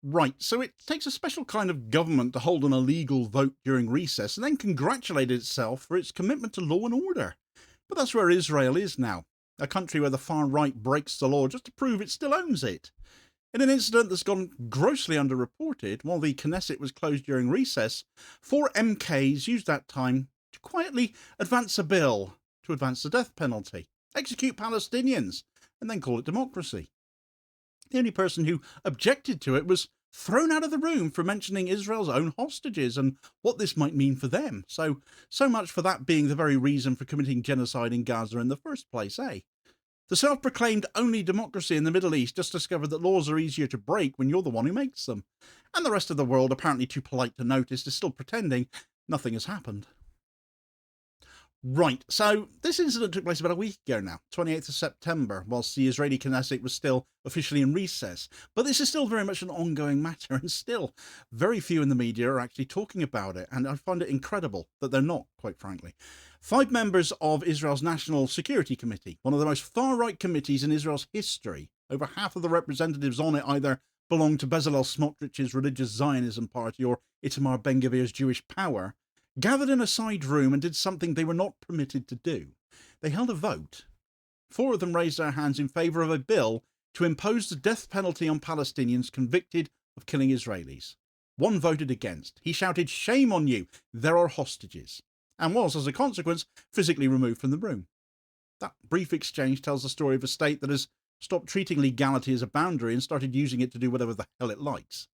Right, so it takes a special kind of government to hold an illegal vote during recess and then congratulate itself for its commitment to law and order. But that's where Israel is now, a country where the far right breaks the law just to prove it still owns it. In an incident that's gone grossly underreported, while the Knesset was closed during recess, four MKs used that time to quietly advance a bill to advance the death penalty, execute Palestinians, and then call it democracy. The only person who objected to it was thrown out of the room for mentioning Israel's own hostages and what this might mean for them. So much for that being the very reason for committing genocide in Gaza in the first place, eh? The self-proclaimed only democracy in the Middle East just discovered that laws are easier to break when you're the one who makes them. And the rest of the world, apparently too polite to notice, is still pretending nothing has happened. Right, so this incident took place about a week ago now, 28th of September, whilst the Israeli Knesset was still officially in recess. But this is still very much an ongoing matter, and still very few in the media are actually talking about it, and I find it incredible that they're not, quite frankly. 5 members of Israel's National Security Committee, one of the most far-right committees in Israel's history, over half of the representatives on it either belong to Bezalel Smotrich's religious Zionism party or Itamar Ben-Gvir's Jewish Power, gathered in a side room and did something they were not permitted to do. They held a vote. 4 of them raised their hands in favour of a bill to impose the death penalty on Palestinians convicted of killing Israelis. 1 voted against. He shouted, "Shame on you, there are hostages," and was, as a consequence, physically removed from the room. That brief exchange tells the story of a state that has stopped treating legality as a boundary and started using it to do whatever the hell it likes.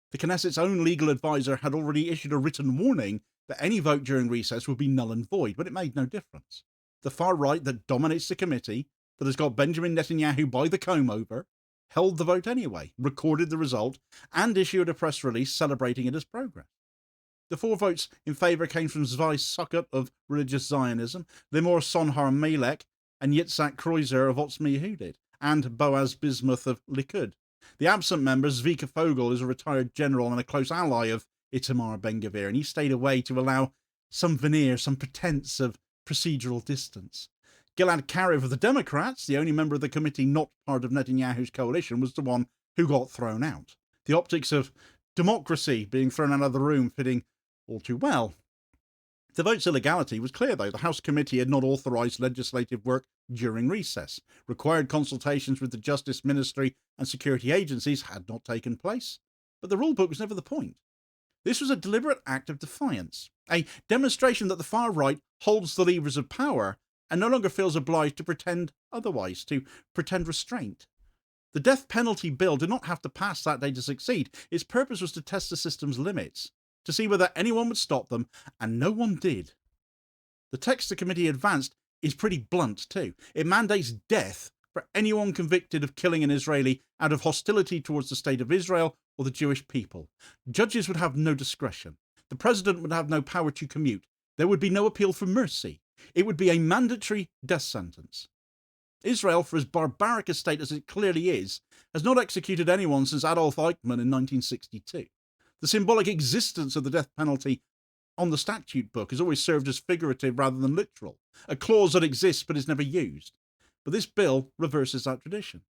The Knesset's own legal advisor had already issued a written warning that any vote during recess would be null and void, but it made no difference. The far right that dominates the committee, that has got Benjamin Netanyahu by the comb over, held the vote anyway, recorded the result, and issued a press release celebrating it as progress. The 4 votes in favour came from Zvi Sukkot of religious Zionism, Limor Son har-melech, and Yitzhak Kreuzer of Otzma Yehudit, and Boaz Bismuth of Likud. The absent member, Zvika Fogel, is a retired general and a close ally of Itamar Ben-Gvir, and he stayed away to allow some veneer, some pretense of procedural distance. Gilad Kariv of the Democrats, the only member of the committee not part of Netanyahu's coalition, was the one who got thrown out. The optics of democracy being thrown out of the room fitting all too well. The vote's illegality was clear, though. The House Committee had not authorised legislative work during recess. Required consultations with the Justice Ministry and security agencies had not taken place. But the rulebook was never the point. This was a deliberate act of defiance, a demonstration that the far right holds the levers of power and no longer feels obliged to pretend otherwise, to pretend restraint. The death penalty bill did not have to pass that day to succeed. Its purpose was to test the system's limits, to see whether anyone would stop them, and no one did. The text the committee advanced is pretty blunt too. It mandates death for anyone convicted of killing an Israeli out of hostility towards the state of Israel or the Jewish people. Judges would have no discretion. The president would have no power to commute. There would be no appeal for mercy. It would be a mandatory death sentence. Israel, for as barbaric a state as it clearly is, has not executed anyone since Adolf Eichmann in 1962. The symbolic existence of the death penalty on the statute book has always served as figurative rather than literal, a clause that exists but is never used. But this bill reverses that tradition.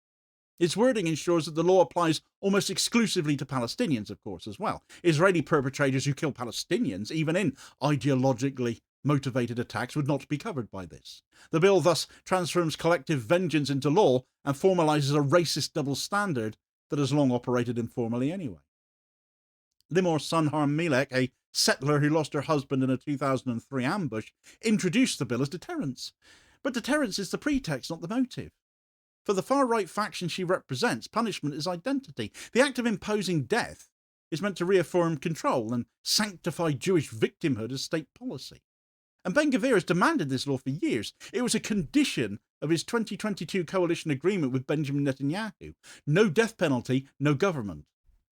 Its wording ensures that the law applies almost exclusively to Palestinians, of course, as well. Israeli perpetrators who kill Palestinians, even in ideologically motivated attacks, would not be covered by this. The bill thus transforms collective vengeance into law and formalises a racist double standard that has long operated informally anyway. Limor Son har-melech, a settler who lost her husband in a 2003 ambush, introduced the bill as deterrence. But deterrence is the pretext, not the motive. For the far-right faction she represents, punishment is identity. The act of imposing death is meant to reaffirm control and sanctify Jewish victimhood as state policy. And Ben-Gvir has demanded this law for years. It was a condition of his 2022 coalition agreement with Benjamin Netanyahu. No death penalty, no government.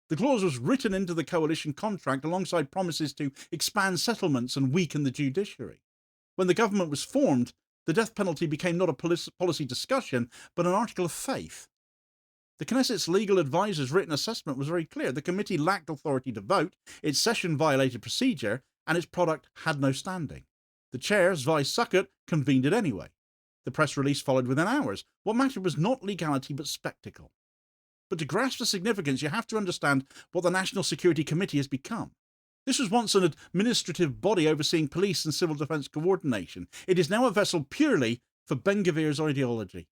The clause was written into the coalition contract alongside promises to expand settlements and weaken the judiciary. When the government was formed, the death penalty became not a policy discussion, but an article of faith. The Knesset's legal advisor's written assessment was very clear. The committee lacked authority to vote, its session violated procedure, and its product had no standing. The chair, Zvi Sukkot, convened it anyway. The press release followed within hours. What mattered was not legality, but spectacle. But to grasp the significance, you have to understand what the National Security Committee has become. This was once an administrative body overseeing police and civil defense coordination. It is now a vessel purely for Ben-Gvir's ideology.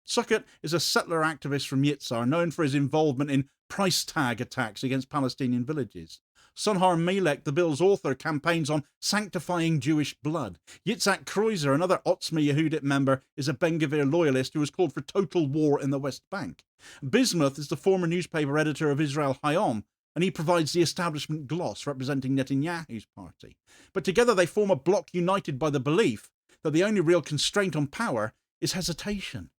Sukkot is a settler activist from Yitzhar, known for his involvement in price tag attacks against Palestinian villages. Har-melech, the bill's author, campaigns on sanctifying Jewish blood. Yitzhak Kreuzer, another Otzma Yehudit member, is a Ben-Gvir loyalist who has called for total war in the West Bank. Bismuth is the former newspaper editor of Israel Hayom, and he provides the establishment gloss representing Netanyahu's party. But together they form a bloc united by the belief that the only real constraint on power is hesitation.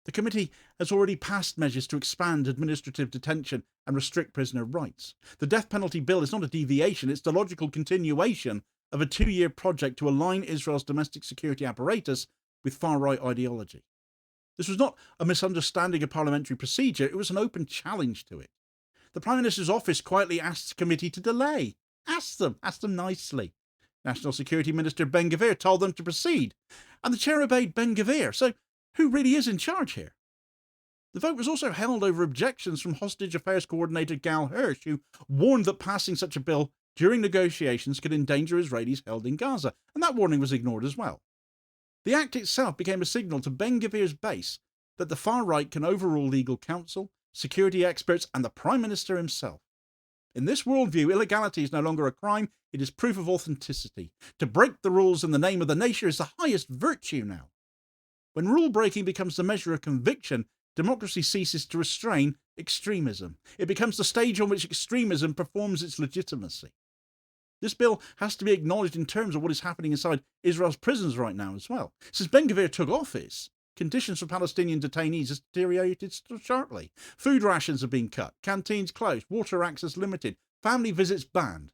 The committee has already passed measures to expand administrative detention and restrict prisoner rights. The death penalty bill is not a deviation, it's the logical continuation of a 2-year project to align Israel's domestic security apparatus with far-right ideology. This was not a misunderstanding of parliamentary procedure, it was an open challenge to it. The Prime Minister's office quietly asked the committee to delay. Ask them nicely. National Security Minister Ben-Gvir told them to proceed, and the chair obeyed Ben-Gvir, so who really is in charge here? The vote was also held over objections from Hostage Affairs Coordinator Gal Hirsch, who warned that passing such a bill during negotiations could endanger Israelis held in Gaza, and that warning was ignored as well. The act itself became a signal to Ben-Gvir's base that the far right can overrule legal counsel, security experts, and the Prime Minister himself. In this worldview, illegality is no longer a crime, it is proof of authenticity. To break the rules in the name of the nation is the highest virtue now. When rule-breaking becomes the measure of conviction, democracy ceases to restrain extremism. It becomes the stage on which extremism performs its legitimacy. This bill has to be acknowledged in terms of what is happening inside Israel's prisons right now as well. Since Ben-Gvir took office, conditions for Palestinian detainees have deteriorated sharply. Food rations have been cut, canteens closed, water access limited, family visits banned.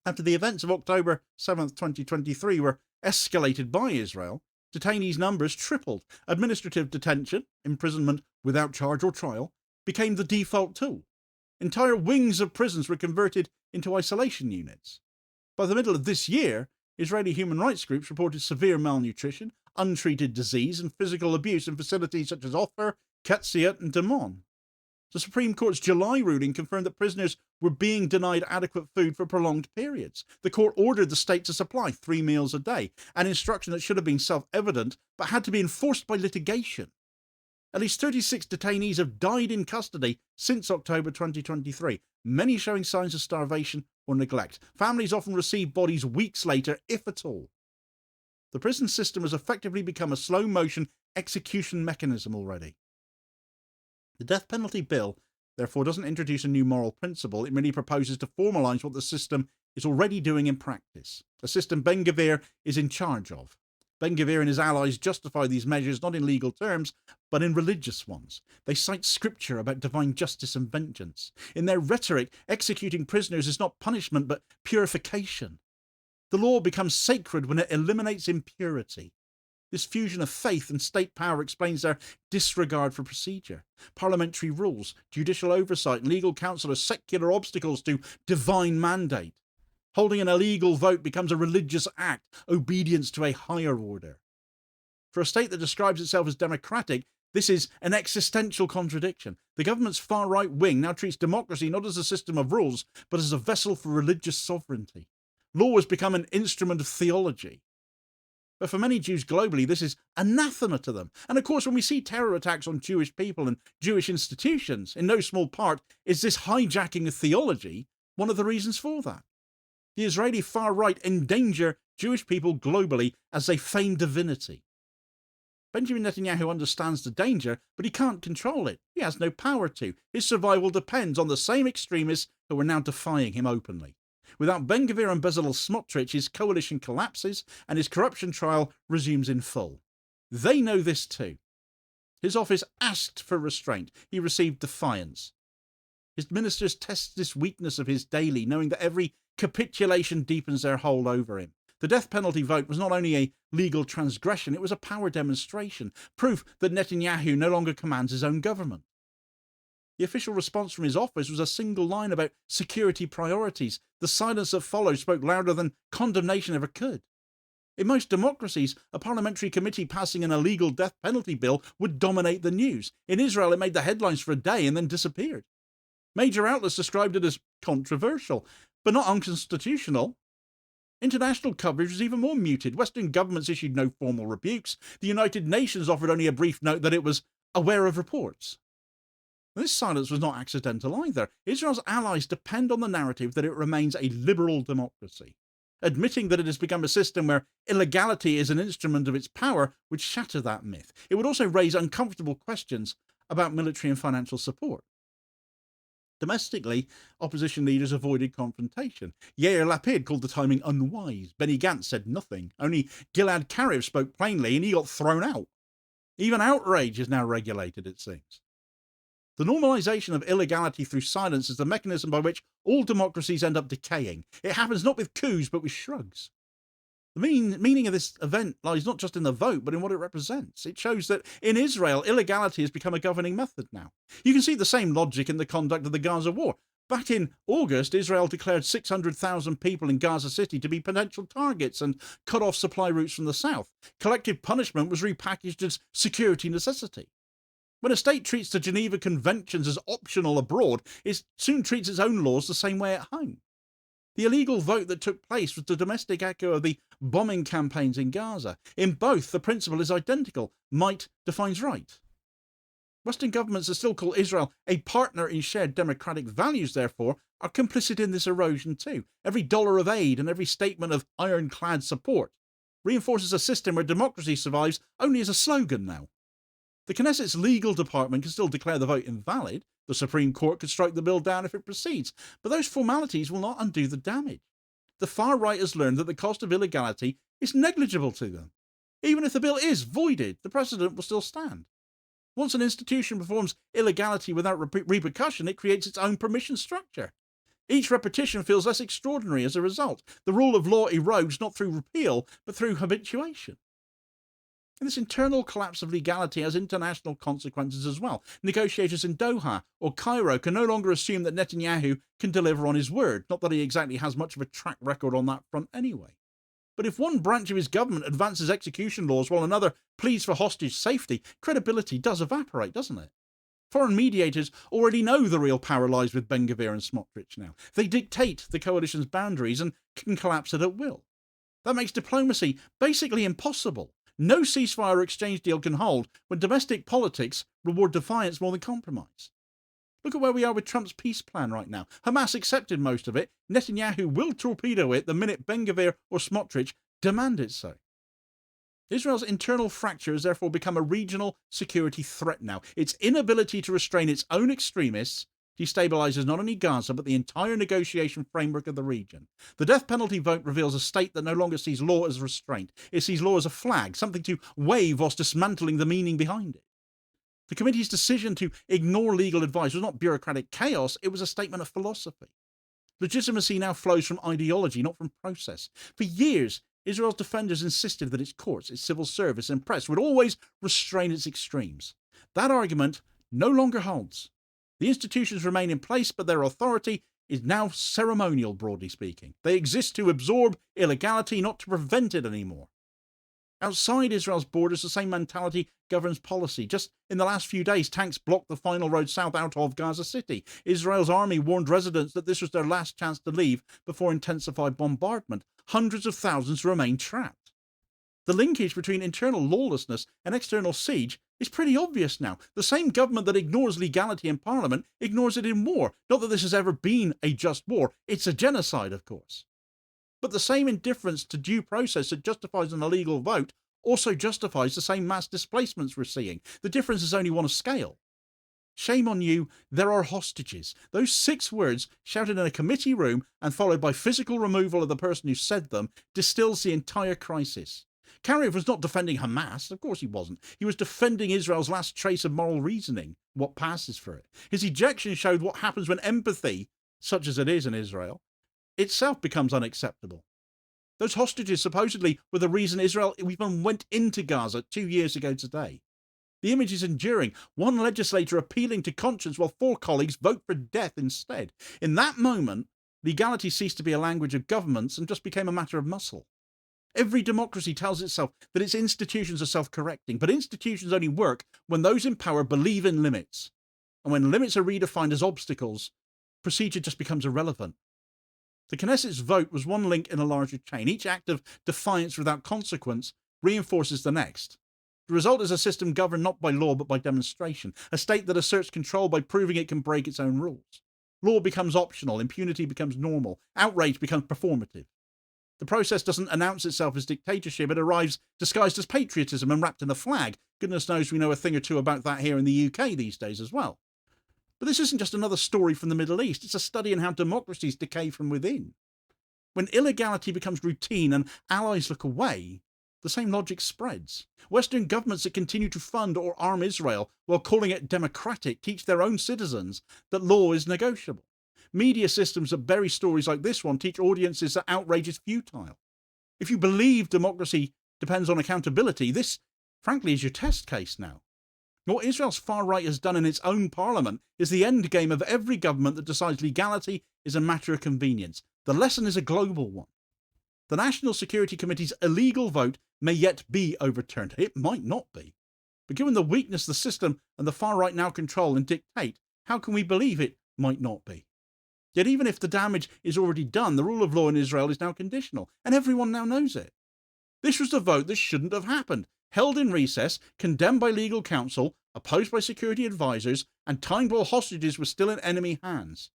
After the events of October 7th, 2023 were escalated by Israel, detainees' numbers tripled. Administrative detention, imprisonment without charge or trial, became the default tool. Entire wings of prisons were converted into isolation units. By the middle of this year, Israeli human rights groups reported severe malnutrition, untreated disease, and physical abuse in facilities such as Ofer, Ketziat, and Damon. The Supreme Court's July ruling confirmed that prisoners were being denied adequate food for prolonged periods. The court ordered the state to supply 3 meals a day, an instruction that should have been self-evident but had to be enforced by litigation. At least 36 detainees have died in custody since October 2023, many showing signs of starvation or neglect. Families often receive bodies weeks later, if at all. The prison system has effectively become a slow-motion execution mechanism already. The death penalty bill, therefore, doesn't introduce a new moral principle. It merely proposes to formalise what the system is already doing in practice, a system Ben-Gvir is in charge of. Ben-Gvir and his allies justify these measures not in legal terms, but in religious ones. They cite scripture about divine justice and vengeance. In their rhetoric, executing prisoners is not punishment, but purification. The law becomes sacred when it eliminates impurity. This fusion of faith and state power explains their disregard for procedure. Parliamentary rules, judicial oversight, and legal counsel are secular obstacles to divine mandate. Holding an illegal vote becomes a religious act, obedience to a higher order. For a state that describes itself as democratic, this is an existential contradiction. The government's far-right wing now treats democracy not as a system of rules, but as a vessel for religious sovereignty. Law has become an instrument of theology. But for many Jews globally, this is anathema to them. And of course, when we see terror attacks on Jewish people and Jewish institutions, in no small part is this hijacking of theology one of the reasons for that. The Israeli far-right endanger Jewish people globally as they feign divinity. Benjamin Netanyahu understands the danger, but he can't control it. He has no power to. His survival depends on the same extremists who are now defying him openly. Without Ben-Gvir and Bezalel Smotrich, his coalition collapses and his corruption trial resumes in full. They know this too. His office asked for restraint. He received defiance. His ministers test this weakness of his daily, knowing that every capitulation deepens their hold over him. The death penalty vote was not only a legal transgression, it was a power demonstration, proof that Netanyahu no longer commands his own government. The official response from his office was a single line about security priorities. The silence that followed spoke louder than condemnation ever could. In most democracies, a parliamentary committee passing an illegal death penalty bill would dominate the news. In Israel, it made the headlines for a day and then disappeared. Major outlets described it as controversial, but not unconstitutional. International coverage was even more muted. Western governments issued no formal rebukes. The United Nations offered only a brief note that it was aware of reports. This silence was not accidental either. Israel's allies depend on the narrative that it remains a liberal democracy. Admitting that it has become a system where illegality is an instrument of its power would shatter that myth. It would also raise uncomfortable questions about military and financial support. Domestically, opposition leaders avoided confrontation. Yair Lapid called the timing unwise. Benny Gantz said nothing. Only Gilad Karif spoke plainly and he got thrown out. Even outrage is now regulated, it seems. The normalization of illegality through silence is the mechanism by which all democracies end up decaying. It happens not with coups, but with shrugs. The meaning of this event lies not just in the vote, but in what it represents. It shows that in Israel, illegality has become a governing method now. You can see the same logic in the conduct of the Gaza war. Back in August, Israel declared 600,000 people in Gaza City to be potential targets and cut off supply routes from the south. Collective punishment was repackaged as security necessity. When a state treats the Geneva Conventions as optional abroad, it soon treats its own laws the same way at home. The illegal vote that took place was the domestic echo of the bombing campaigns in Gaza. In both, the principle is identical. Might defines right. Western governments that still call Israel a partner in shared democratic values, therefore, are complicit in this erosion too. Every dollar of aid and every statement of ironclad support reinforces a system where democracy survives only as a slogan now. The Knesset's legal department can still declare the vote invalid. The Supreme Court could strike the bill down if it proceeds, but those formalities will not undo the damage. The far right has learned that the cost of illegality is negligible to them. Even if the bill is voided, the precedent will still stand. Once an institution performs illegality without repercussion, it creates its own permission structure. Each repetition feels less extraordinary as a result. The rule of law erodes not through repeal, but through habituation. And this internal collapse of legality has international consequences as well. Negotiators in Doha or Cairo can no longer assume that Netanyahu can deliver on his word, not that he exactly has much of a track record on that front anyway. But if one branch of his government advances execution laws while another pleads for hostage safety, credibility does evaporate, doesn't it? Foreign mediators already know the real power lies with Ben-Gvir and Smotrich now. They dictate the coalition's boundaries and can collapse it at will. That makes diplomacy basically impossible. No ceasefire or exchange deal can hold when domestic politics reward defiance more than compromise. Look at where we are with Trump's peace plan right now. Hamas accepted most of it. Netanyahu will torpedo it the minute Ben-Gvir or Smotrich demand it so. Israel's internal fracture has therefore become a regional security threat now. Its inability to restrain its own extremists destabilizes not only Gaza, but the entire negotiation framework of the region. The death penalty vote reveals a state that no longer sees law as restraint. It sees law as a flag, something to wave whilst dismantling the meaning behind it. The committee's decision to ignore legal advice was not bureaucratic chaos, it was a statement of philosophy. Legitimacy now flows from ideology, not from process. For years, Israel's defenders insisted that its courts, its civil service and press would always restrain its extremes. That argument no longer holds. The institutions remain in place, but their authority is now ceremonial, broadly speaking. They exist to absorb illegality, not to prevent it anymore. Outside Israel's borders, the same mentality governs policy. Just in the last few days, tanks blocked the final road south out of Gaza City. Israel's army warned residents that this was their last chance to leave before intensified bombardment. Hundreds of thousands remain trapped. The linkage between internal lawlessness and external siege is pretty obvious now. The same government that ignores legality in parliament ignores it in war. Not that this has ever been a just war. It's a genocide, of course. But the same indifference to due process that justifies an illegal vote also justifies the same mass displacements we're seeing. The difference is only one of scale. Shame on you, there are hostages. Those 6 words, shouted in a committee room and followed by physical removal of the person who said them, distills the entire crisis. Karif was not defending Hamas, of course he wasn't. He was defending Israel's last trace of moral reasoning, what passes for it. His ejection showed what happens when empathy, such as it is in Israel, itself becomes unacceptable. Those hostages supposedly were the reason Israel even went into Gaza 2 years ago today. The image is enduring. One legislator appealing to conscience while 4 colleagues vote for death instead. In that moment, legality ceased to be a language of governments and just became a matter of muscle. Every democracy tells itself that its institutions are self-correcting, but institutions only work when those in power believe in limits. And when limits are redefined as obstacles, procedure just becomes irrelevant. The Knesset's vote was one link in a larger chain. Each act of defiance without consequence reinforces the next. The result is a system governed not by law but by demonstration, a state that asserts control by proving it can break its own rules. Law becomes optional, impunity becomes normal, outrage becomes performative. The process doesn't announce itself as dictatorship, it arrives disguised as patriotism and wrapped in a flag. Goodness knows we know a thing or two about that here in the UK these days as well. But this isn't just another story from the Middle East, it's a study in how democracies decay from within. When illegality becomes routine and allies look away, the same logic spreads. Western governments that continue to fund or arm Israel while calling it democratic teach their own citizens that law is negotiable. Media systems that bury stories like this one teach audiences that outrage is futile. If you believe democracy depends on accountability, this, frankly, is your test case now. What Israel's far right has done in its own parliament is the end game of every government that decides legality is a matter of convenience. The lesson is a global one. The National Security Committee's illegal vote may yet be overturned. It might not be. But given the weakness the system and the far right now control and dictate, how can we believe it might not be? Yet even if the damage is already done, the rule of law in Israel is now conditional, and everyone now knows it. This was the vote that shouldn't have happened, held in recess, condemned by legal counsel, opposed by security advisors, and timed while hostages were still in enemy hands.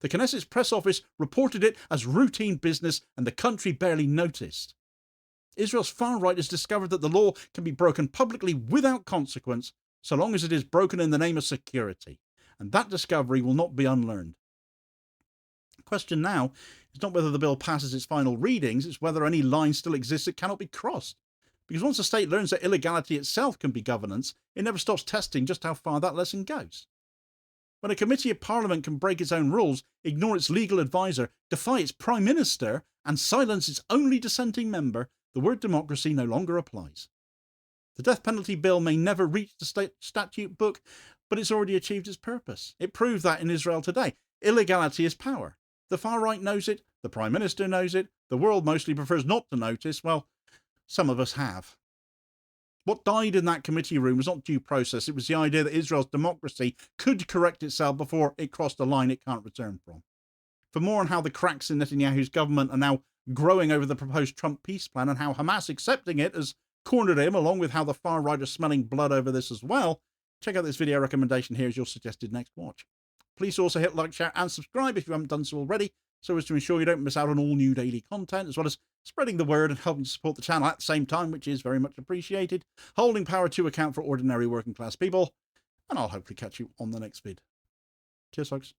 The Knesset's press office reported it as routine business, and the country barely noticed. Israel's far right has discovered that the law can be broken publicly without consequence, so long as it is broken in the name of security, and that discovery will not be unlearned. The question now is not whether the bill passes its final readings, it's whether any line still exists that cannot be crossed. Because once a state learns that illegality itself can be governance, it never stops testing just how far that lesson goes. When a committee of parliament can break its own rules, ignore its legal advisor, defy its prime minister, and silence its only dissenting member, the word democracy no longer applies. The death penalty bill may never reach the statute book, but it's already achieved its purpose. It proved that in Israel today. Illegality is power. The far right knows it, the Prime Minister knows it, the world mostly prefers not to notice. Well, some of us have. What died in that committee room was not due process, it was the idea that Israel's democracy could correct itself before it crossed a line it can't return from. For more on how the cracks in Netanyahu's government are now growing over the proposed Trump peace plan and how Hamas accepting it has cornered him, along with how the far right are smelling blood over this as well, check out this video recommendation here as your suggested next watch. Please also hit like, share and subscribe if you haven't done so already, so as to ensure you don't miss out on all new daily content, as well as spreading the word and helping to support the channel at the same time, which is very much appreciated. Holding power to account for ordinary working class people, and I'll hopefully catch you on the next vid. Cheers, folks.